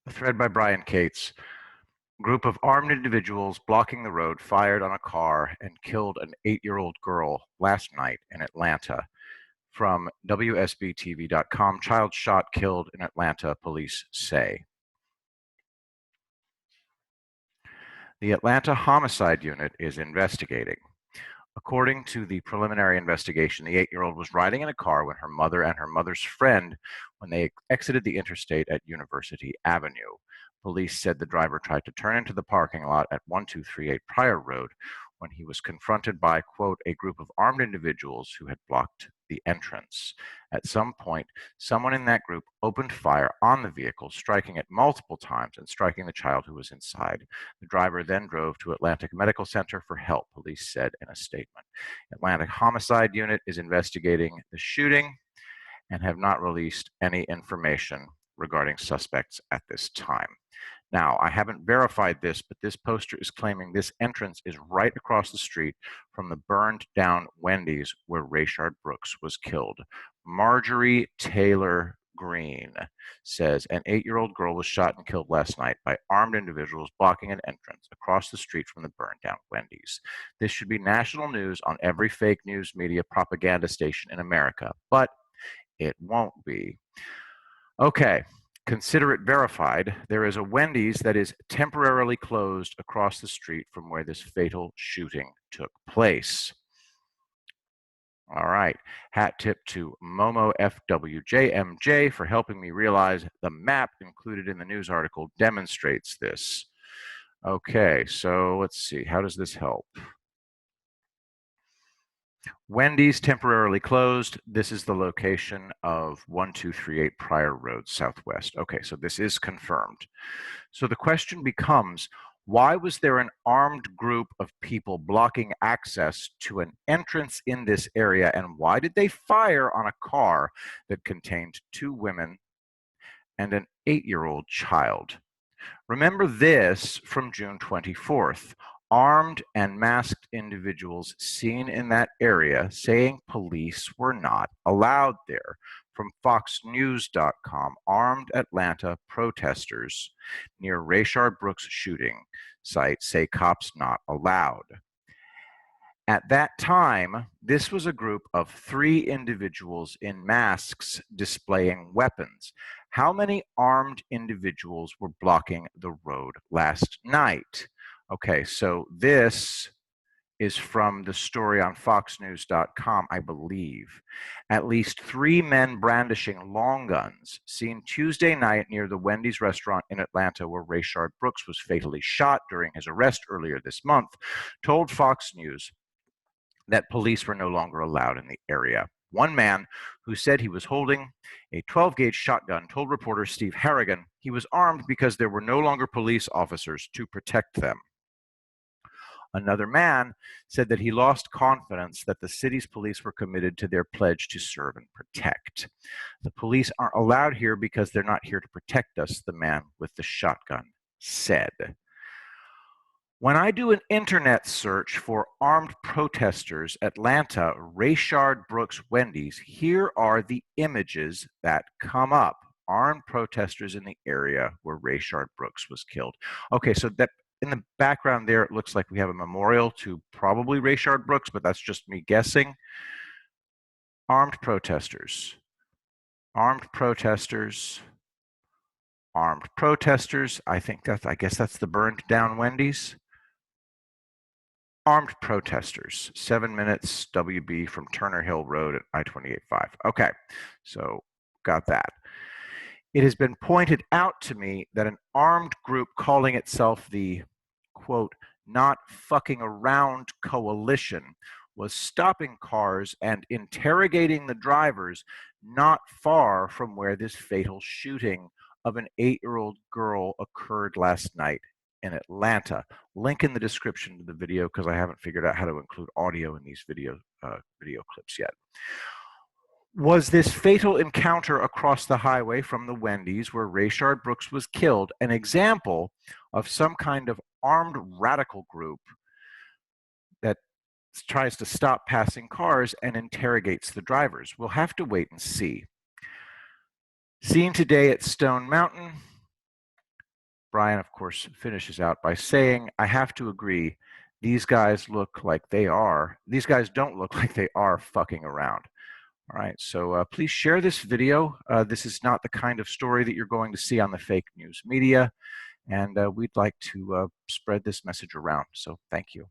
A thread by Brian Cates. Group of armed individuals blocking the road fired on a car and killed an 8-year-old girl last night in Atlanta. From WSBTV.com, child shot, killed in Atlanta, police say. The Atlanta Homicide Unit is investigating. According to the preliminary investigation, the 8-year-old was riding in a car when her mother and her mother's friend when they exited the interstate at University Avenue. Police said the driver tried to turn into the parking lot at 1238 Pryor Road when he was confronted by, quote, a group of armed individuals who had blocked the entrance. At some point, someone in that group opened fire on the vehicle, striking it multiple times and striking the child who was inside. The driver then drove to Atlantic Medical Center for help, police said in a statement. Atlantic Homicide Unit is investigating the shooting and have not released any information regarding suspects at this time. Now, I haven't verified this, but this poster is claiming this entrance is right across the street from the burned down Wendy's where Rayshard Brooks was killed. Marjorie Taylor Green says an 8-year-old girl was shot and killed last night by armed individuals blocking an entrance across the street from the burned down Wendy's. This should be national news on every fake news media propaganda station in America, but it won't be. Okay. Consider it verified. There is a Wendy's that is temporarily closed across the street from where this fatal shooting took place. All right. Hat tip to Momo FWJMJ for helping me realize the map included in the news article demonstrates this. Okay, so let's see. How does this help? Wendy's temporarily closed. This is the location of 1238 Pryor Road Southwest. Okay, so this is confirmed. So the question becomes, why was there an armed group of people blocking access to an entrance in this area, and why did they fire on a car that contained 2 women and an 8-year-old child? Remember this from June 24th. Armed and masked individuals seen in that area saying police were not allowed there. From FoxNews.com, armed Atlanta protesters near Rayshard Brooks shooting site say cops not allowed. At that time, this was a group of 3 individuals in masks displaying weapons. How many armed individuals were blocking the road last night? Okay, so this is from the story on FoxNews.com, I believe. At least 3 men brandishing long guns seen Tuesday night near the Wendy's restaurant in Atlanta where Rayshard Brooks was fatally shot during his arrest earlier this month, told Fox News that police were no longer allowed in the area. One man who said he was holding a 12-gauge shotgun told reporter Steve Harrigan he was armed because there were no longer police officers to protect them. Another man said that he lost confidence that the city's police were committed to their pledge to serve and protect. The police aren't allowed here because they're not here to protect us, the man with the shotgun said. When I do an internet search for armed protesters, Atlanta, Rayshard Brooks, Wendy's, here are the images that come up. Armed protesters in the area where Rayshard Brooks was killed. Okay, so that in the background there, it looks like we have a memorial to probably Rayshard Brooks, but that's just me guessing. Armed protesters. Armed protesters. Armed protesters. I guess that's the burned down Wendy's. Armed protesters, 7 minutes WB from Turner Hill Road at I-28-5. Okay, so got that. It has been pointed out to me that an armed group calling itself the, quote, not fucking around coalition was stopping cars and interrogating the drivers not far from where this fatal shooting of an 8-year-old girl occurred last night in Atlanta. Link in the description to the video because I haven't figured out how to include audio in these video clips yet. Was this fatal encounter across the highway from the Wendy's where Rayshard Brooks was killed an example of some kind of armed radical group that tries to stop passing cars and interrogates the drivers? We'll have to wait and see. Seen today at Stone Mountain, Brian, of course, finishes out by saying, I have to agree, these guys don't look like they are fucking around. All right, so please share this video. This is not the kind of story that you're going to see on the fake news media, and we'd like to spread this message around. So thank you.